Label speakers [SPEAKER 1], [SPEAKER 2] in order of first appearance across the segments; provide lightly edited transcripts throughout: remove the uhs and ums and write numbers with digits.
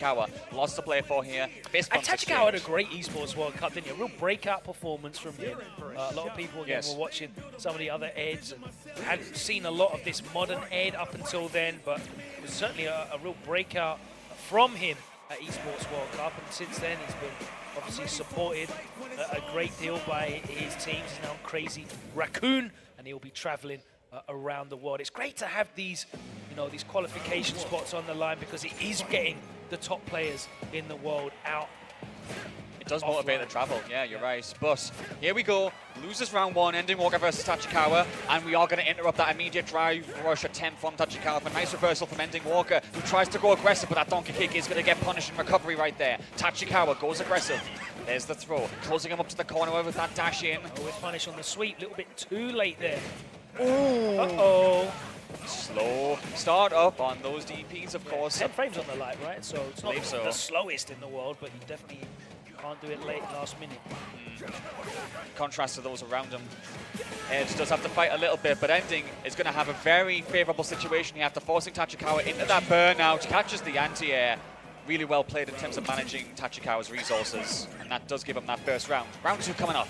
[SPEAKER 1] Tachikawa, lots to play for here. Fist
[SPEAKER 2] And
[SPEAKER 1] bumps
[SPEAKER 2] Tachikawa had a
[SPEAKER 1] exchange.
[SPEAKER 2] great esports World Cup, didn't he? A real breakout performance from him. A lot of people again were watching some of the other Eds and hadn't seen a lot of this modern Ed up until then, but it was certainly a real breakout from him at esports World Cup, and since then he's been obviously supported a great deal by his teams. He's now Crazy Raccoon, and he'll be traveling around the world. It's great to have these, these qualification spots on the line, because it is getting the top players in the world out.
[SPEAKER 1] It does motivate the travel, yeah, you're right. But here we go, loses round one, Ending Walker versus Tachikawa, and we are going to interrupt that immediate drive rush attempt from Tachikawa. A nice reversal from Ending Walker, who tries to go aggressive, but that donkey kick is going to get punished in recovery right there. Tachikawa goes aggressive. There's the throw, closing him up to the corner with that dash in.
[SPEAKER 2] Oh, with punish on the sweep, a little bit too late there.
[SPEAKER 1] Ooh.
[SPEAKER 2] Uh-oh.
[SPEAKER 1] Slow start up on those DPs, of course.
[SPEAKER 2] 10 frames on the light, right? So it's not
[SPEAKER 1] so.
[SPEAKER 2] the slowest in the world, but you definitely can't do it late last minute.
[SPEAKER 1] Contrast to those around him. Edge does have to fight a little bit, but Ending is going to have a very favourable situation here after forcing Tachikawa into that burnout. Catches the anti-air. Really well played in terms of managing Tachikawa's resources, and that does give him that first round. Round two coming up.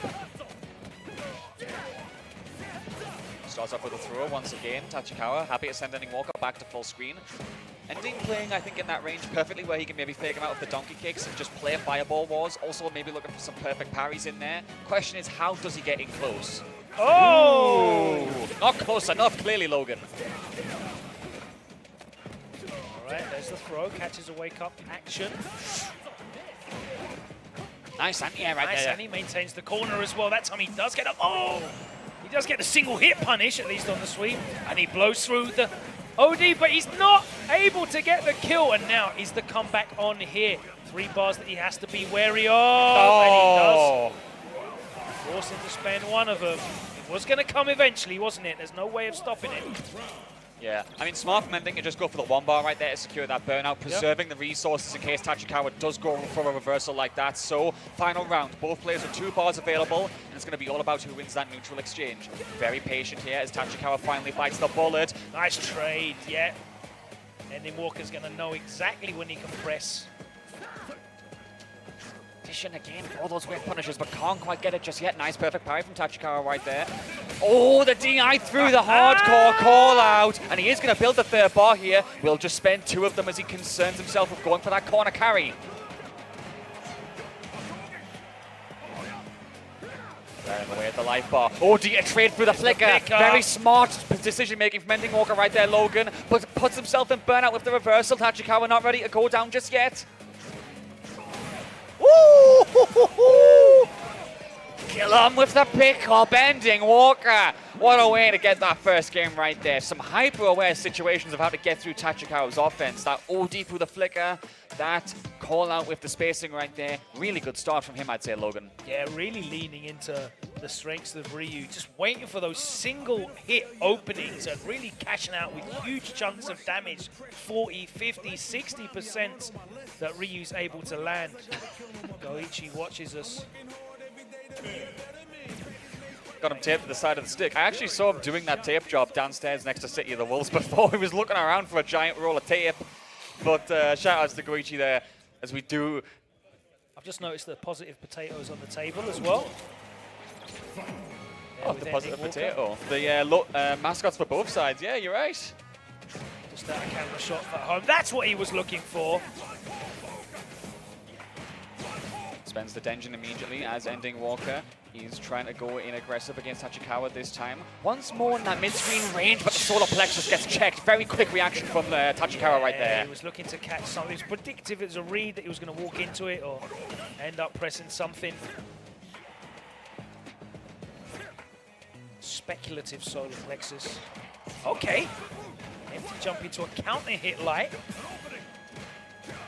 [SPEAKER 1] Starts off with a throw once again. Tachikawa happy to send Ending Walker back to full screen. Ending playing, I think, in that range perfectly, where he can maybe fake him out with the donkey kicks and just play fireball wars. Also maybe looking for some perfect parries in there. Question is, how does he get in close?
[SPEAKER 2] Oh!
[SPEAKER 1] Ooh, not close enough, clearly, Logan.
[SPEAKER 2] All right, there's the throw. Catches a wake-up action.
[SPEAKER 1] Nice anti-air right
[SPEAKER 2] Nice,
[SPEAKER 1] there.
[SPEAKER 2] and he maintains the corner as well. That time he does get a... Oh! He does get the single hit punish, at least on the sweep, and he blows through the OD, but he's not able to get the kill, and now is the comeback on here. 3 bars that he has to be wary of, and he does. Force him to spend one of them. It was going to come eventually, wasn't it? There's no way of stopping it.
[SPEAKER 1] Yeah, I mean, smart from Ending to just go for the 1 bar right there to secure that burnout, preserving the resources in case Tachikawa does go for a reversal like that. So, final round. Both players with 2 bars available, and it's going to be all about who wins that neutral exchange. Very patient here as Tachikawa finally bites the bullet.
[SPEAKER 2] Nice trade, yeah. Ending Walker's going to know exactly when he can press.
[SPEAKER 1] Dishing again for all those great punishes, but can't quite get it just yet. Nice, perfect parry from Tachikawa right there. Oh, the DI through the hardcore call out, and he is going to build the 3rd bar here. Will just spend 2 of them as he concerns himself with going for that corner carry. Right away at the life bar. Oh, a trade through the flicker. Very smart decision making from Ending Walker right there, Logan, but puts himself in burnout with the reversal. Tachikawa not ready to go down just yet. Woo! Kill him with the pick-up, Ending Walker. What a way to get that first game right there. Some hyper-aware situations of how to get through Tachikawa's offense. That OD through the flicker, that call-out with the spacing right there. Really good start from him, I'd say, Logan.
[SPEAKER 2] Yeah, really leaning into the strengths of RYU, just waiting for those single-hit openings and really cashing out with huge chunks of damage. 40, 50, 60% that RYU's able to land. Goichi watches us.
[SPEAKER 1] Got him taped to the side of the stick. I actually saw him doing that tape job downstairs next to City of the Wolves before. He was looking around for a giant roll of tape. But shout outs to Goichi there as we do.
[SPEAKER 2] I've just noticed the positive potatoes on the table as well.
[SPEAKER 1] Oh, the positive potato. The mascots for both sides. Yeah, you're right.
[SPEAKER 2] Just that camera shot for home. That's what he was looking for.
[SPEAKER 1] Spends the Denjin immediately as Ending Walker. He's trying to go in aggressive against Tachikawa this time. Once more in that mid-screen range, but the solar plexus gets checked. Very quick reaction from Tachikawa right there.
[SPEAKER 2] He was looking to catch something. It was predictive. It was a read that he was going to walk into it or end up pressing something. Speculative solar plexus. Okay. Empty jump into a counter hit light.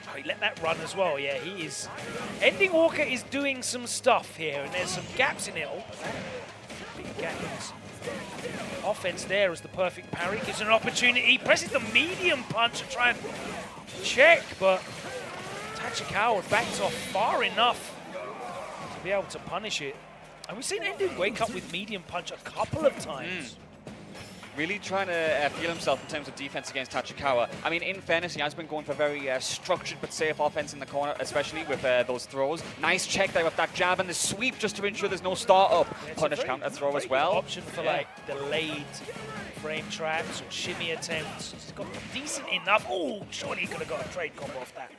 [SPEAKER 2] Oh, he let that run as well. Yeah, he is. Ending Walker is doing some stuff here, and there's some gaps in it. Oh, big gap in his offense there as the perfect parry. Gives an opportunity. Presses the medium punch to try and check, but Tachikawa backed off far enough to be able to punish it. And we've seen Ending wake up with medium punch a couple of times.
[SPEAKER 1] really trying to feel himself in terms of defense against Tachikawa. I mean, in fairness, he has been going for very structured but safe offense in the corner, especially with those throws. Nice check there with that jab and the sweep just to ensure there's no start-up. Punish counter throw as well.
[SPEAKER 2] Option for like delayed frame traps or shimmy attempts. He's got decent enough. Oh, surely he could have got a trade combo off that.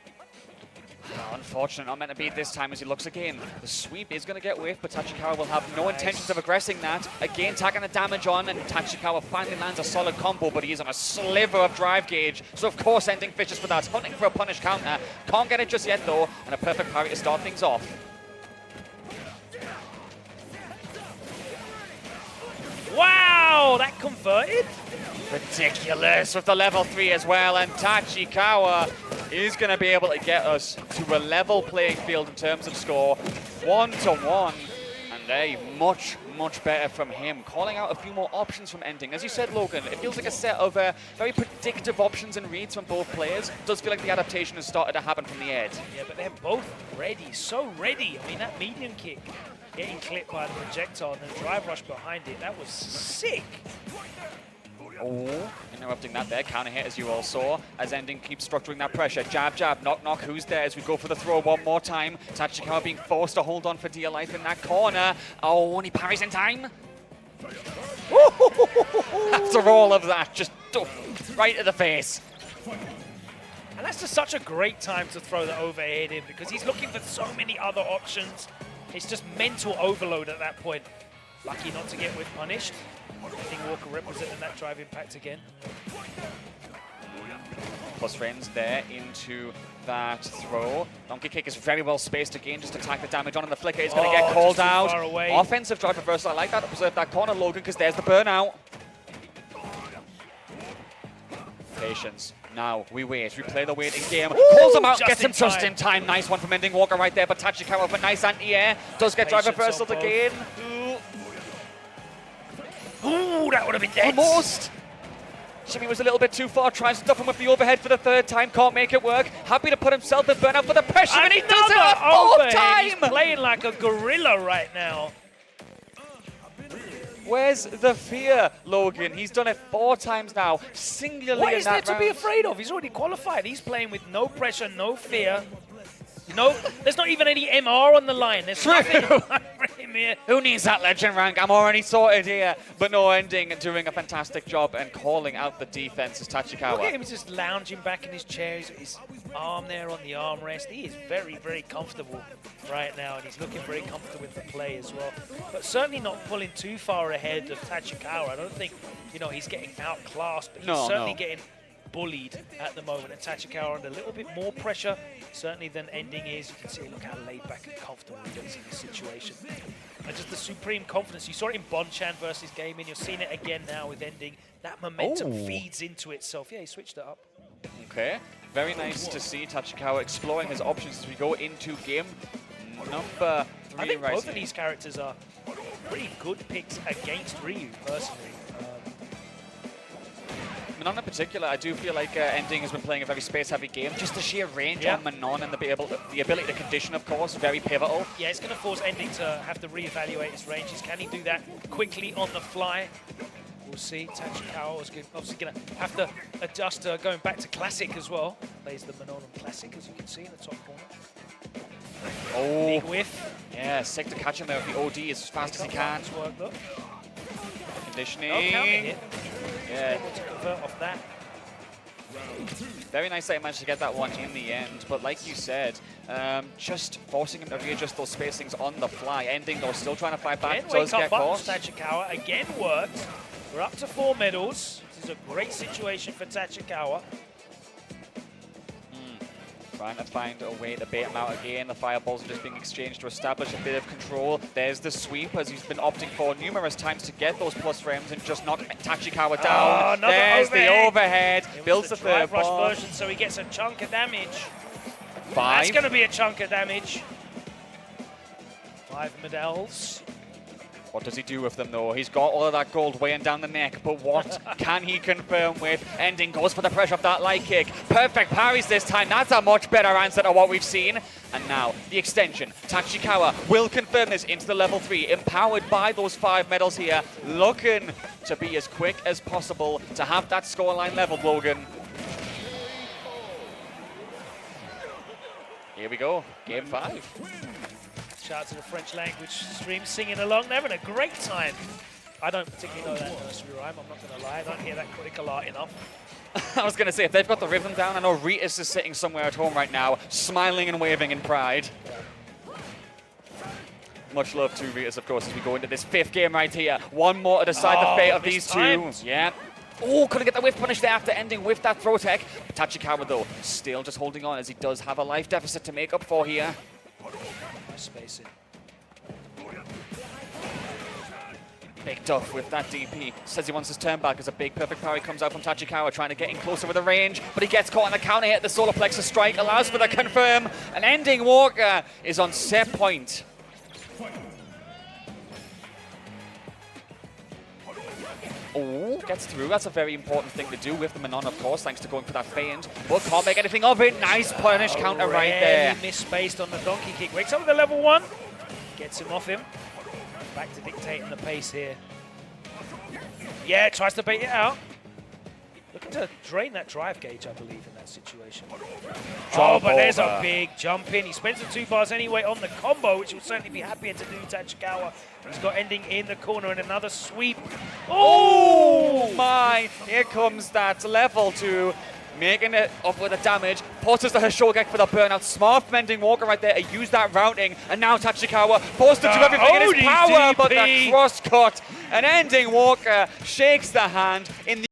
[SPEAKER 1] Oh, unfortunate, not meant to be this time as he looks again. The sweep is going to get whiffed, but Tachikawa will have no intentions of aggressing that. Again, tacking the damage on, and Tachikawa finally lands a solid combo, but he is on a sliver of drive gauge. So, of course, ending fishes for that. Hunting for a punish counter. Can't get it just yet, though, and a perfect parry to start things off.
[SPEAKER 2] Wow, that converted?
[SPEAKER 1] Ridiculous with the level 3 as well, and Tachikawa is going to be able to get us to a level playing field in terms of score. 1-1, and much better from him. Calling out a few more options from ending. As you said, Logan, it feels like a set of very predictive options and reads from both players. It does feel like the adaptation has started to happen from the edge.
[SPEAKER 2] Yeah, but they're both ready, so ready. I mean, that medium kick getting clipped by the projectile and the drive rush behind it, that was sick.
[SPEAKER 1] Oh, interrupting that there. Counter hit, as you all saw, as ending keeps structuring that pressure. Jab, jab, knock, knock. Who's there as we go for the throw one more time? Tachikawa being forced to hold on for dear life in that corner. Oh, and he parries in time. After all of that, just right to the face.
[SPEAKER 2] And that's just such a great time to throw the overhead in because he's looking for so many other options. It's just mental overload at that point. Lucky not to get whip punished. I think Walker representing that drive impact again.
[SPEAKER 1] Plus frames there into that throw. Donkey kick is very well spaced again, just attack the damage on, and the flicker is going to get called out. Offensive drive reversal, I like that to preserve that corner, Logan, because there's the burnout. Patience. Now we wait. We play the waiting game. Calls him out, gets him just in time. Nice one from Ending Walker right there, but Tachikawa with a nice anti-air. Does get drive reversal again.
[SPEAKER 2] Ooh, that would have been dead.
[SPEAKER 1] Almost. Shimmy was a little bit too far. Tries to stuff him with the overhead for the third time. Can't make it work. Happy to put himself in burnout for the pressure, and he does it a fourth time.
[SPEAKER 2] He's playing like a gorilla right now.
[SPEAKER 1] Where's the fear, Logan? He's done it 4 times now, singularly
[SPEAKER 2] What
[SPEAKER 1] in
[SPEAKER 2] is
[SPEAKER 1] that
[SPEAKER 2] there to be
[SPEAKER 1] round.
[SPEAKER 2] afraid of? He's already qualified. He's playing with no pressure, no fear. No, there's not even any MR on the line. There's nothing for him here.
[SPEAKER 1] Who needs that legend rank? I'm already sorted here. But no, Ending and doing a fantastic job and calling out the defense is Tachikawa.
[SPEAKER 2] Look at him, he's just lounging back in his chair. He's got his arm there on the armrest. He is very, very comfortable right now, and he's looking very comfortable with the play as well. But certainly not pulling too far ahead of Tachikawa. I don't think, you know, he's getting outclassed, but he's certainly getting bullied at the moment, and Tachikawa under a little bit more pressure certainly than Ending is. You can see, look how laid back and comfortable he is in this situation. And just the supreme confidence. You saw it in Bonchan versus Gaming. You're seeing it again now with Ending. That momentum feeds into itself. Yeah, he switched it up.
[SPEAKER 1] Okay, very nice to see Tachikawa exploring his options as we go into game number 3.
[SPEAKER 2] I think both of these characters are pretty good picks against RYU, personally.
[SPEAKER 1] Manon in particular, I do feel like Ending has been playing a very space-heavy game. Just the sheer range on Manon and the ability to condition, of course, very pivotal.
[SPEAKER 2] Yeah, it's going to force Ending to have to reevaluate his ranges. Can he do that quickly on the fly? We'll see. Tachikawa is obviously going to have to adjust going back to Classic as well. Plays the Manon Classic, as you can see in the top corner.
[SPEAKER 1] Oh,
[SPEAKER 2] big whiff.
[SPEAKER 1] Yeah, sick to catch him there with the OD as fast as he can.
[SPEAKER 2] Work, look.
[SPEAKER 1] Conditioning.
[SPEAKER 2] No counting it.
[SPEAKER 1] Yeah.
[SPEAKER 2] Able to convert off that.
[SPEAKER 1] Very nice that he managed to get that one in the end, but like you said, just forcing him to readjust those spacings on the fly. Ending though, still trying to fight back. Does get caught.
[SPEAKER 2] Tachikawa again worked. We're up to 4 medals. This is a great situation for Tachikawa.
[SPEAKER 1] Trying to find a way to bait him out again. The fireballs are just being exchanged to establish a bit of control. There's the sweep, as he's been opting for numerous times to get those plus frames and just knock Tachikawa down. There's the overhead. Builds the third
[SPEAKER 2] rush
[SPEAKER 1] bar.
[SPEAKER 2] version, so he gets a chunk of damage.
[SPEAKER 1] 5.
[SPEAKER 2] That's going to be a chunk of damage. 5 medals.
[SPEAKER 1] What does he do with them, though? He's got all of that gold weighing down the neck, but what can he confirm with? Ending goes for the pressure of that light kick. Perfect parries this time. That's a much better answer to what we've seen. And now, the extension. Tachikawa will confirm this into the level 3, empowered by those 5 medals here, looking to be as quick as possible to have that scoreline leveled, Logan. Here we go, game 5.
[SPEAKER 2] Shout out to the French language stream singing along. They're having a great time. I don't particularly know that nursery rhyme, I'm not going to lie. I don't hear that critical art enough.
[SPEAKER 1] I was going to say, if they've got the rhythm down, I know Ritus is sitting somewhere at home right now, smiling and waving in pride. Much love to Ritus, of course, as we go into this 5th game right here. One more to decide the fate of these two. Yeah. Oh, couldn't get the whiff punish there after ending with that throw tech. Tachikawa, though, still just holding on as he does have a life deficit to make up for here.
[SPEAKER 2] Spacing.
[SPEAKER 1] Big Duff with that DP. Says he wants his turn back as a big perfect parry comes out from Tachikawa, trying to get in closer with the range, but he gets caught on the counter hit. The solar plexus strike allows for the confirm. An ending Walker is on set point. Oh, gets through. That's a very important thing to do with the Manon, of course, thanks to going for that feint. But can't make anything of it. Nice punish counter right there.
[SPEAKER 2] Misspaced on the donkey kick. Wakes up with the level 1. Gets him off him. Back to dictating the pace here. Yeah, tries to bait it out. Looking to drain that drive gauge, I believe, in that situation. Oh, but there's a big jump in. He spends the 2 bars anyway on the combo, which will certainly be happier to do Tachikawa. He's got ending in the corner and another sweep.
[SPEAKER 1] Oh my! Here comes that level 2. Making it up with the damage. Forces the Hoshogek for the burnout. Smart from Ending Walker right there. He used that routing. And now Tachikawa forced to do everything in his power, but the cross cut. And Ending Walker shakes the hand in the